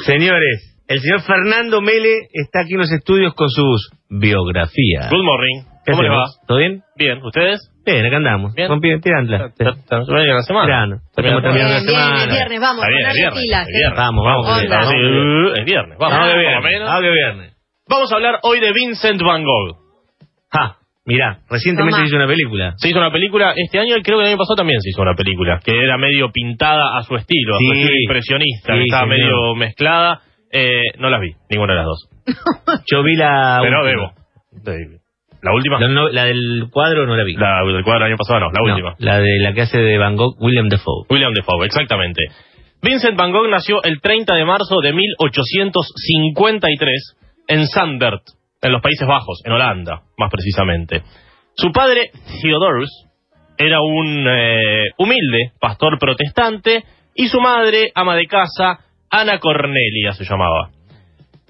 Señores, el señor Fernando Mele está aquí en los estudios con sus biografías. Good morning. ¿Cómo le va? ¿Todo bien? Bien. ¿Ustedes? Bien, acá andamos. Bien. Con tirantla. ¿Están bien la semana? Tirano. Estamos terminando la semana. Bien, viernes, vamos, Está bien, ponerle es viernes, pilas. es viernes. Vamos. Es viernes. Vamos, Vamos que por lo viernes. menos. Vamos que viernes. Vamos a hablar hoy de Vincent Van Gogh. Mirá, recientemente Tomá. se hizo una película. Se hizo una película este año y creo que el año pasado también se hizo una película, que era medio pintada a su estilo, Sí. impresionista, Sí, que estaba señor. medio mezclada. No las vi, ninguna de las dos. Yo vi la Pero última. debo. ¿La última? La del cuadro no la vi. La del cuadro del año pasado no, la última. La de la que hace de Van Gogh, William Dafoe. William Dafoe, exactamente. Vincent Van Gogh nació el 30 de marzo de 1853 en Zandert, en los Países Bajos, en Holanda, más precisamente. Su padre, Theodorus, era un humilde pastor protestante, y su madre, ama de casa, Ana Cornelia se llamaba.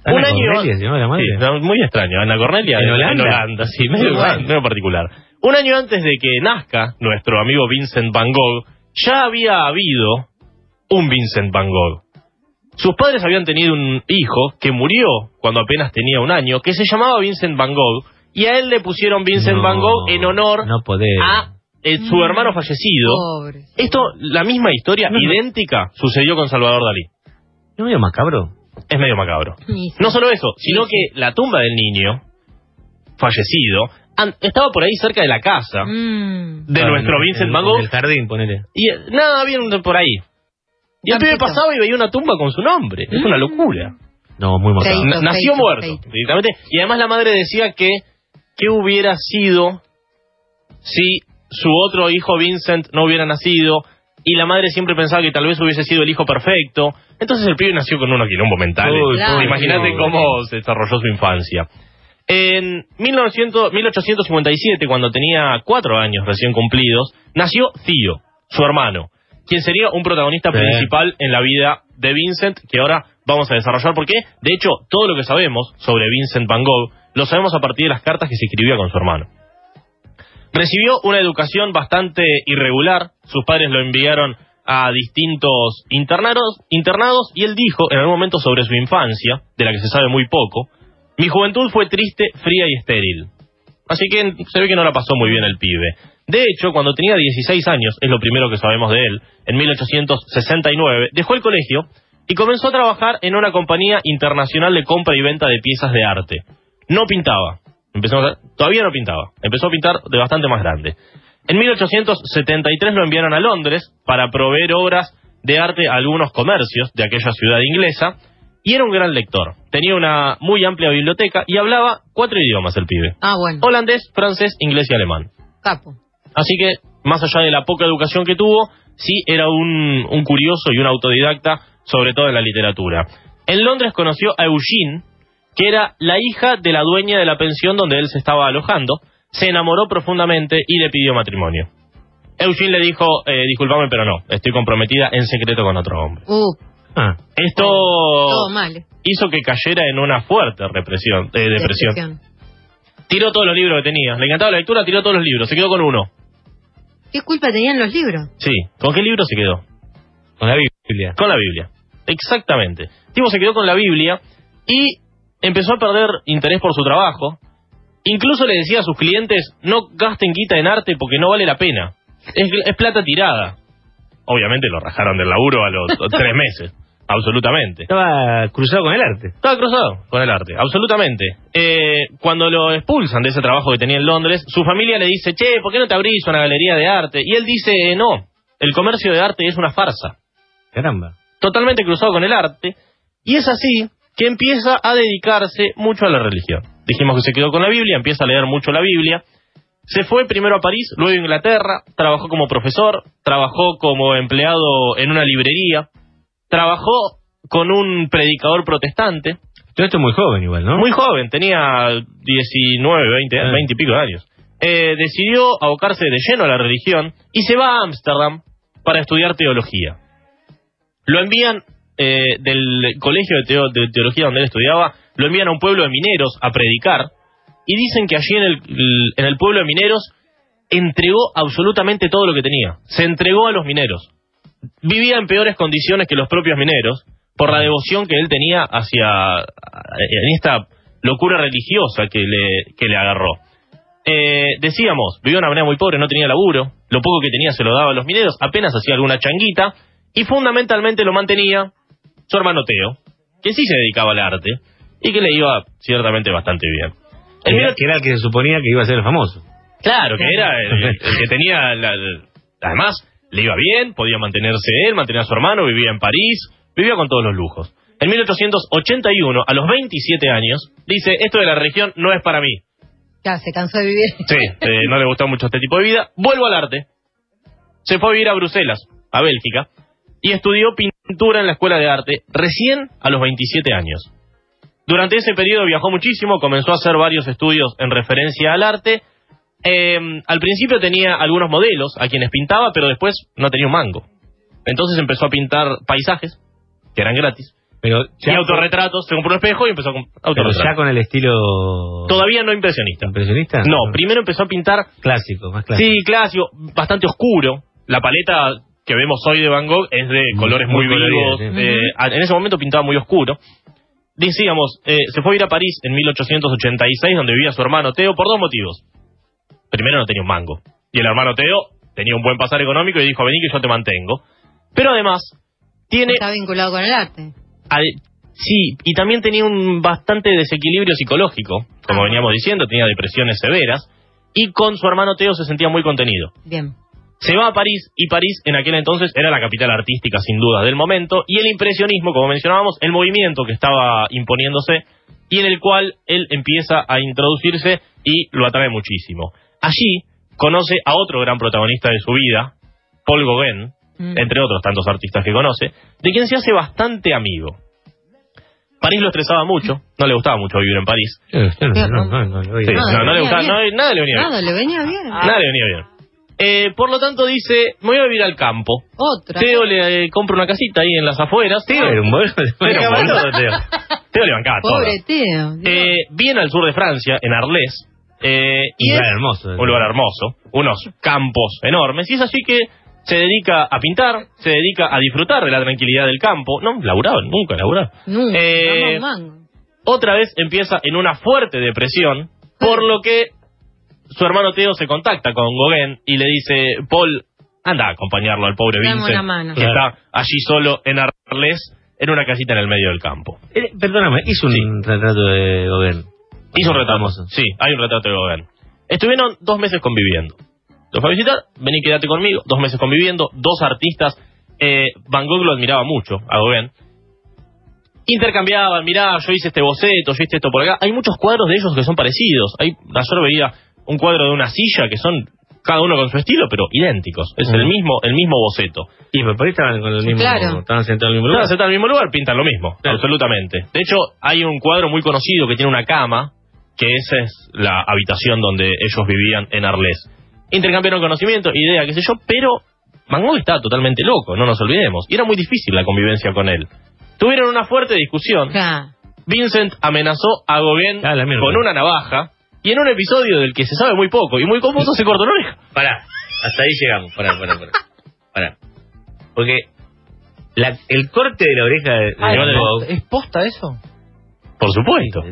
Ana Cornelia se llama la madre. Sí, no, muy extraño. Ana Cornelia ¿En Holanda? En Holanda, sí, medio, Bueno. medio particular. Un año antes de que nazca nuestro amigo Vincent Van Gogh, ya había habido un Vincent Van Gogh. Sus padres habían tenido un hijo que murió cuando apenas tenía un año, que se llamaba Vincent Van Gogh, y a él le pusieron Vincent Van Gogh en honor no podés. a su hermano fallecido. Pobre. Esto, la misma historia, idéntica, sucedió con Salvador Dalí. ¿No medio macabro? Es medio macabro. Sí. No solo eso, sino Sí. que la tumba del niño fallecido estaba por ahí cerca de la casa de nuestro Vincent Van Gogh. En el jardín, ponele. Y nada, bien por ahí. Y el pibe Campito. pasaba y veía una tumba con su nombre. Es una locura. No, muy macabro. Feito. Nació muerto, feito. directamente. Y además la madre decía que qué hubiera sido si su otro hijo Vincent no hubiera nacido. Y la madre siempre pensaba que tal vez hubiese sido el hijo perfecto. Entonces el pibe nació con unos quilombo mentales. Uy, Claro. Imagínate cómo se desarrolló su infancia. En 1857, cuando tenía 4 años recién cumplidos, nació Theo, su hermano, quien sería un protagonista Sí. principal en la vida de Vincent, que ahora vamos a desarrollar. Porque, de hecho, todo lo que sabemos sobre Vincent Van Gogh lo sabemos a partir de las cartas que se escribía con su hermano. Recibió una educación bastante irregular. Sus padres lo enviaron a distintos internados, y él dijo en algún momento sobre su infancia, de la que se sabe muy poco: mi juventud fue triste, fría y estéril. Así que se ve que no la pasó muy bien el pibe. De hecho, cuando tenía 16 años, es lo primero que sabemos de él, en 1869, dejó el colegio y comenzó a trabajar en una compañía internacional de compra y venta de piezas de arte. No pintaba. Todavía no pintaba. Empezó a pintar de bastante más grande. En 1873 lo enviaron a Londres para proveer obras de arte a algunos comercios de aquella ciudad inglesa, y era un gran lector. Tenía una muy amplia biblioteca y hablaba 4 idiomas el pibe: Bueno. holandés, francés, inglés y alemán. Capo. Así que, más allá de la poca educación que tuvo, sí era un curioso y un autodidacta, sobre todo en la literatura. En Londres conoció a Eugene, que era la hija de la dueña de la pensión donde él se estaba alojando. Se enamoró profundamente y le pidió matrimonio. Eugene le dijo: discúlpame, pero no, estoy comprometida en secreto con otro hombre. Esto Todo mal. hizo que cayera en una fuerte depresión. Tiró todos los libros que tenía. Le encantaba la lectura, tiró todos los libros. Se quedó con uno. ¿Qué culpa tenían los libros? Sí. ¿Con qué libro se quedó? Con la Biblia. Con la Biblia. Exactamente. El tipo se quedó con la Biblia y empezó a perder interés por su trabajo. Incluso le decía a sus clientes: no gasten guita en arte porque no vale la pena. Es plata tirada. Obviamente lo rajaron del laburo a los 3 meses. Absolutamente. Estaba cruzado con el arte. Estaba cruzado con el arte, absolutamente. Cuando lo expulsan de ese trabajo que tenía en Londres, su familia le dice: che, ¿por qué no te abrís una galería de arte? Y él dice: no, el comercio de arte es una farsa. Caramba. Totalmente cruzado con el arte. Y es así que empieza a dedicarse mucho a la religión. Dijimos que se quedó con la Biblia, empieza a leer mucho la Biblia. Se fue primero a París, luego a Inglaterra, trabajó como profesor, trabajó como empleado en una librería, trabajó con un predicador protestante. Todo esto muy joven igual, ¿no? Muy joven, tenía 19, 20 y pico de años. Decidió abocarse de lleno a la religión y se va a Ámsterdam para estudiar teología. Lo envían del colegio de teología donde él estudiaba, lo envían a un pueblo de mineros a predicar, y dicen que allí en el pueblo de mineros entregó absolutamente todo lo que tenía. Se entregó a los mineros. Vivía en peores condiciones que los propios mineros, por la devoción que él tenía en esta locura religiosa que le agarró. Decíamos, vivía de una manera muy pobre, no tenía laburo, lo poco que tenía se lo daba a los mineros, apenas hacía alguna changuita, y fundamentalmente lo mantenía su hermano Teo, que sí se dedicaba al arte, y que le iba ciertamente bastante bien. Que era el que se suponía que iba a ser el famoso. Claro, que era el que tenía... además, le iba bien, podía mantenerse él, mantenía a su hermano, vivía en París, vivía con todos los lujos. En 1881, a los 27 años, dice, esto de la religión no es para mí. Ya, se cansó de vivir. Sí, no le gustó mucho este tipo de vida. Vuelvo al arte. Se fue a vivir a Bruselas, a Bélgica, y estudió pintura en la escuela de arte recién a los 27 años. Durante ese periodo viajó muchísimo, comenzó a hacer varios estudios en referencia al arte. Al principio tenía algunos modelos a quienes pintaba, pero después no tenía un mango. Entonces empezó a pintar paisajes, que eran gratis, y autorretratos, se compró un espejo y empezó a autorretratos. Pero ya con el estilo... Todavía no impresionista. ¿Impresionista? No, primero empezó a pintar... Clásico, más clásico. Sí, clásico, bastante oscuro. La paleta que vemos hoy de Van Gogh es de colores muy vivos. En ese momento pintaba muy oscuro. Decíamos, se fue a ir a París en 1886, donde vivía su hermano Teo, por dos motivos. Primero, no tenía un mango. Y el hermano Teo tenía un buen pasar económico y dijo, vení que yo te mantengo. Pero además, Está vinculado con el arte. Sí, y también tenía un bastante desequilibrio psicológico, como veníamos diciendo, tenía depresiones severas, y con su hermano Teo se sentía muy contenido. Bien. Se va a París, y París en aquel entonces era la capital artística sin duda del momento, y el impresionismo, como mencionábamos, el movimiento que estaba imponiéndose, y en el cual él empieza a introducirse y lo atrae muchísimo. Allí conoce a otro gran protagonista de su vida, Paul Gauguin, entre otros tantos artistas que conoce, de quien se hace bastante amigo. París lo estresaba mucho, no le gustaba mucho vivir en París. No le gustaba, nada le venía bien. Nada le venía bien. Nada le venía bien. Por lo tanto dice, me voy a vivir al campo. Otra. Teo le compra una casita ahí en las afueras. Teo era un boludo. Teo le bancaba todo. Pobre Teo. Viene al sur de Francia, en Arles. Un lugar hermoso. Un lugar hermoso, unos campos enormes, y es así que se dedica a pintar, se dedica a disfrutar de la tranquilidad del campo. No laburaba, nunca laburaba. Otra vez empieza en una fuerte depresión, por lo que su hermano Teo se contacta con Gauguin y le dice, Paul, anda a acompañarlo al pobre Vincent, que está allí solo en Arles, en una casita en el medio del campo. Perdóname, hizo un retrato de Gauguin. Hizo un retrato, sí, hay un retrato de Gauguin. Estuvieron 2 meses conviviendo. Lo fue a visitar, vení, quédate conmigo, 2 meses conviviendo, 2 artistas. Van Gogh lo admiraba mucho, a Gauguin. Intercambiaban, mirá, yo hice este boceto, yo hice esto por acá. Hay muchos cuadros de ellos que son parecidos. Ayer veía un cuadro de una silla que son cada uno con su estilo, pero idénticos. Es el mismo boceto. Y por ahí estaban con el mismo, estaban sentados en el mismo lugar. Estaban sentados en el mismo lugar, pintan lo mismo, absolutamente. De hecho, hay un cuadro muy conocido que tiene una cama, que esa es la habitación donde ellos vivían en Arles. Intercambiaron conocimiento, idea, qué sé yo, pero Van Gogh estaba totalmente loco, no nos olvidemos. Y era muy difícil la convivencia con él. Tuvieron una fuerte discusión. Vincent amenazó a Gauguin con una navaja, y en un episodio del que se sabe muy poco y muy confuso se cortó una oreja. Pará, hasta ahí llegamos, pará. Porque el corte de la oreja de Van Gogh... ¿Es posta eso? Por supuesto.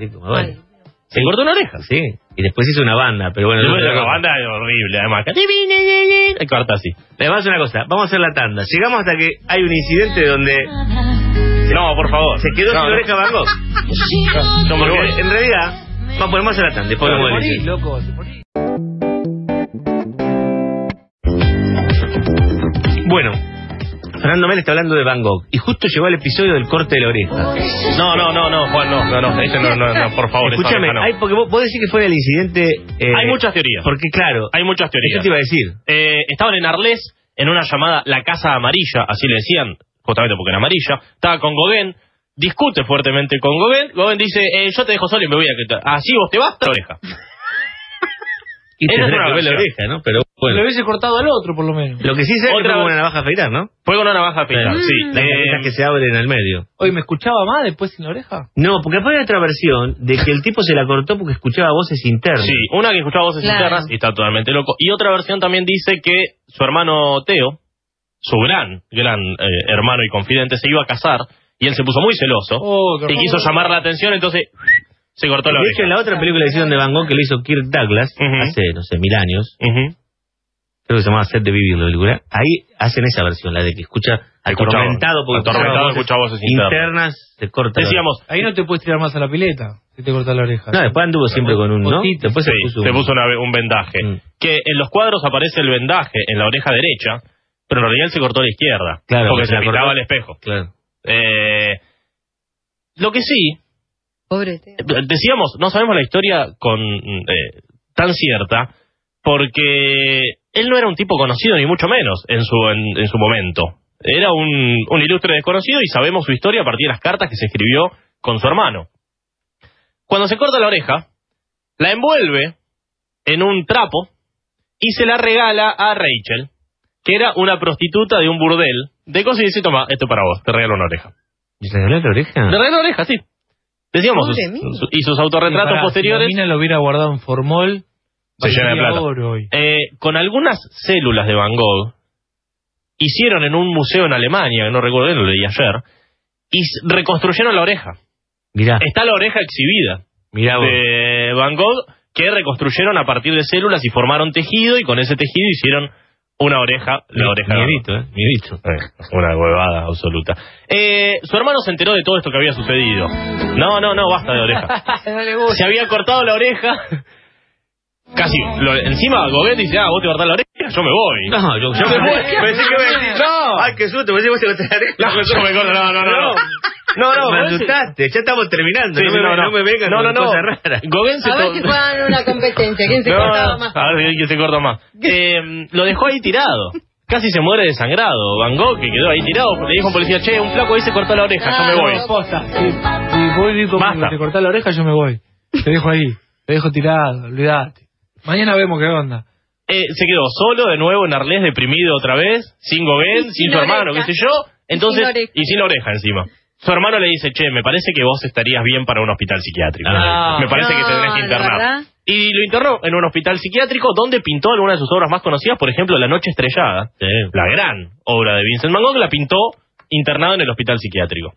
Se cortó una oreja. Sí, y después hizo una banda, pero bueno... La banda es horrible, además. Corta así. Además, una cosa, vamos a hacer la tanda. Llegamos hasta que hay un incidente donde... No, por favor. Se quedó sin oreja Van Gogh. Porque en realidad... Vamos a hacer la tanda, después lo morís, loco, Bueno, Fernando Mel está hablando de Van Gogh y justo llegó el episodio del corte de la oreja. No, Juan, no, ese no, por favor. Escúchame, porque vos decís que fue el incidente... hay muchas teorías. Porque claro... Hay muchas teorías. Eso te iba a decir. Estaban en Arles, en una llamada La Casa Amarilla, así le decían, justamente porque era amarilla. Estaba con Gauguin, discute fuertemente con Gauguin. Gauguin dice, yo te dejo solo y me voy a... Así vos te vas, la oreja. Y tendrá que ver la oreja, ¿no? Pero bueno. Le hubiese cortado al otro, por lo menos. Lo que sí sé es que fue con una navaja a afeitar, ¿no? Fue con una navaja a afeitar, sí. Las que se abren al medio. Oye, ¿me escuchaba más después sin la oreja? No, porque después hay otra versión de que el tipo se la cortó porque escuchaba voces internas. Sí, una que escuchaba voces internas y está totalmente loco. Y otra versión también dice que su hermano Teo, su gran hermano y confidente, se iba a casar y él se puso muy celoso y quiso llamar la atención, entonces se cortó la De oreja. hecho, en la otra película que hicieron de Van Gogh, que lo hizo Kirk Douglas, hace, no sé, 1000 años, creo que se llamaba Set de Vivir la película, ahí hacen esa versión, la de que escucha atormentado, porque escuchaba voces internas, se corta. Decíamos, ahí no te puedes tirar más a la pileta si te cortas la oreja. No, después anduvo siempre con un, ¿no? Otitis. Después sí, se puso un vendaje. Que en los cuadros aparece el vendaje en la oreja derecha, pero en realidad él se cortó la izquierda, Claro, porque se se la pintaba cortó. al espejo. Claro. Lo que sí, Pobre Teo. decíamos, no sabemos la historia con tan cierta, porque él no era un tipo conocido, ni mucho menos, en su momento. Era un ilustre desconocido y sabemos su historia a partir de las cartas que se escribió con su hermano. Cuando se corta la oreja, la envuelve en un trapo y se la regala a Rachel, que era una prostituta de un burdel, de cosas y dice, toma, esto es para vos, te regalo una oreja. ¿Y se regaló la oreja? Le regaló una oreja, sí. Decíamos, Pobre mío. y sus autorretratos Pará, posteriores... Si la mina lo hubiera guardado en formol, Se llena de valdría plata. oro hoy. Con algunas células de Van Gogh, hicieron en un museo en Alemania, que no recuerdo bien, lo leí ayer, y reconstruyeron la oreja. Mirá, Está la oreja exhibida mirá vos. de Van Gogh, que reconstruyeron a partir de células y formaron tejido, y con ese tejido hicieron una oreja, la oreja de Van Gogh. Miedito. Una huevada absoluta. Su hermano se enteró de todo esto que había sucedido. No, basta de oreja. No le gusta. Se había cortado la oreja. Casi, encima Gauguin dice, vos te cortás la oreja, yo me voy. No, yo me voy. Pensé que me decís, No. Ay, qué susto, pensé que vos te cortaste la oreja. No, yo me corto, no. Me asustaste, ya estamos terminando. Sí, no me vengas con no. cosas raras. Gauguin se A ver si juegan una competencia. ¿Quién se cortaba más? A ver quién se corta más. Lo dejó ahí tirado. Casi se muere desangrado. Van Gogh, que quedó ahí tirado, le dijo a un policía, che, un flaco ahí se cortó la oreja, yo me voy. Posta. Si voy conmigo, Basta. te cortás la oreja, yo me voy. Te dejo ahí. Te dejo tirado, olvídate. Mañana vemos qué onda. Se quedó solo de nuevo en Arles, deprimido otra vez, sin Gauguin, sin su hermano, oreja. qué sé yo. Entonces, sin oreja. y sin oreja encima. Su hermano le dice, che, me parece que vos estarías bien para un hospital psiquiátrico. Me parece que te tenés que ¿de internar. verdad? Y lo internó en un hospital psiquiátrico donde pintó algunas de sus obras más conocidas, por ejemplo, La Noche Estrellada, la gran obra de Vincent Van Gogh, la pintó internado en el hospital psiquiátrico.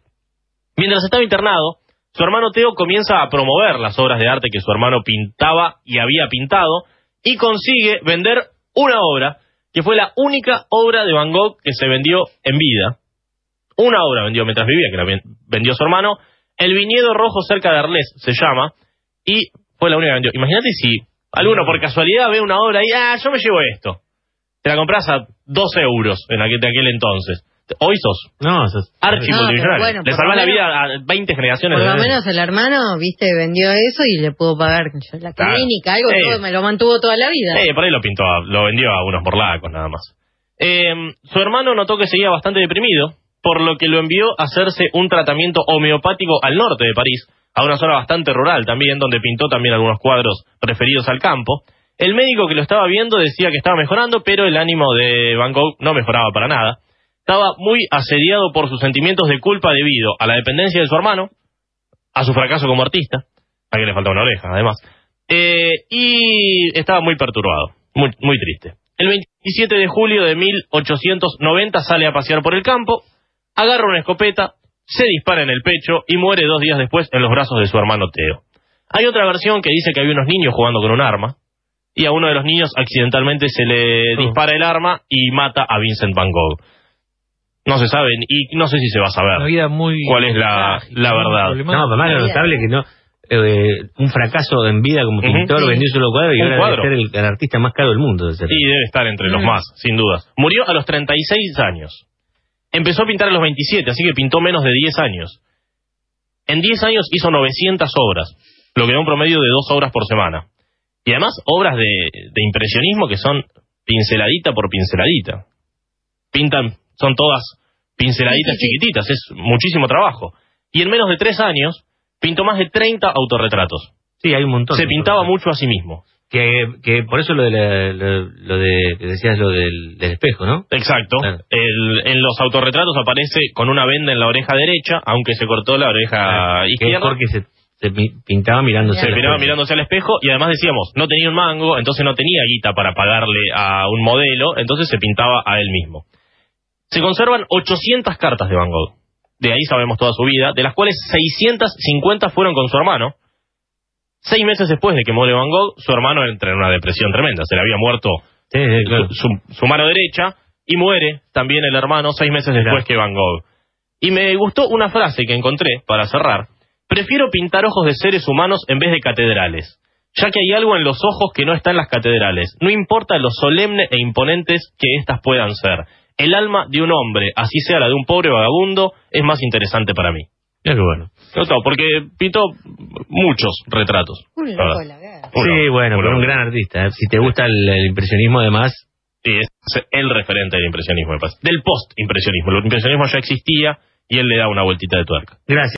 Mientras estaba internado, su hermano Theo comienza a promover las obras de arte que su hermano pintaba y había pintado, y consigue vender una obra que fue la única obra de Van Gogh que se vendió en vida. Una obra vendió mientras vivía, que la vendió su hermano. El Viñedo Rojo cerca de Arles se llama, y fue la única que vendió. Imagínate si alguno por casualidad ve una obra y, yo me llevo esto. Te la compras a 12 euros de aquel entonces. Hoy sos No, sos archimultimillonario. pero bueno, Le por salvás lo la menos- vida a 20 generaciones Por de lo veces. menos el hermano, viste, vendió eso y le pudo pagar la Claro. clínica, algo, Sí. todo, me lo mantuvo toda la vida. Por ahí lo vendió a unos morlacos nada más. Su hermano notó que seguía bastante deprimido, por lo que lo envió a hacerse un tratamiento homeopático al norte de París, a una zona bastante rural también, donde pintó también algunos cuadros referidos al campo. El médico que lo estaba viendo decía que estaba mejorando, pero el ánimo de Van Gogh no mejoraba para nada. Estaba muy asediado por sus sentimientos de culpa debido a la dependencia de su hermano, a su fracaso como artista, a que le faltaba una oreja además, y estaba muy perturbado, muy triste. El 27 de julio de 1890 sale a pasear por el campo, agarra una escopeta, se dispara en el pecho y muere 2 días después en los brazos de su hermano Theo. Hay otra versión que dice que había unos niños jugando con un arma, y a uno de los niños accidentalmente se le dispara el arma y mata a Vincent Van Gogh. No se sabe, y no sé si se va a Una saber vida muy... cuál es la verdad. No, pero más lo notable que no. Un fracaso en vida como pintor, Sí. vendió un solo cuadro y Un ahora cuadro. debe ser el artista más caro del mundo. Debe ser. Y debe estar entre los más, sin dudas. Murió a los 36 años. Empezó a pintar a los 27, así que pintó menos de 10 años. En 10 años hizo 900 obras, lo que da un promedio de 2 obras por semana. Y además obras de impresionismo que son pinceladita por pinceladita. Son todas pinceladitas Sí. chiquititas, es muchísimo trabajo. Y en menos de 3 años pintó más de 30 autorretratos. Sí, hay un montón. Se de pintaba cosas. mucho a sí mismo. Que por eso lo de que decías lo del espejo, ¿no? Exacto. Claro. En los autorretratos aparece con una venda en la oreja derecha, aunque se cortó la oreja Que es izquierda. porque se pintaba mirándose. Se al miraba espejo. mirándose al espejo y además decíamos, no tenía un mango, entonces no tenía guita para pagarle a un modelo, entonces se pintaba a él mismo. Se conservan 800 cartas de Van Gogh. de ahí sabemos toda su vida, de las cuales 650 fueron con su hermano. 6 meses después de que muere Van Gogh, su hermano entra en una depresión tremenda. Se le había muerto claro. su mano derecha y muere también el hermano 6 meses después que Van Gogh. Y me gustó una frase que encontré para cerrar. Prefiero pintar ojos de seres humanos en vez de catedrales, ya que hay algo en los ojos que no está en las catedrales. No importa lo solemne e imponentes que éstas puedan ser. El alma de un hombre, así sea la de un pobre vagabundo, es más interesante para mí. Mira qué bueno. No, porque pintó muchos retratos. Un loco la verdad. Sí, bueno, pero un gran artista. Si te gusta el impresionismo, además. Sí, es el referente del impresionismo, me parece. Del post-impresionismo. El impresionismo ya existía y él le da una vueltita de tuerca. Gracias.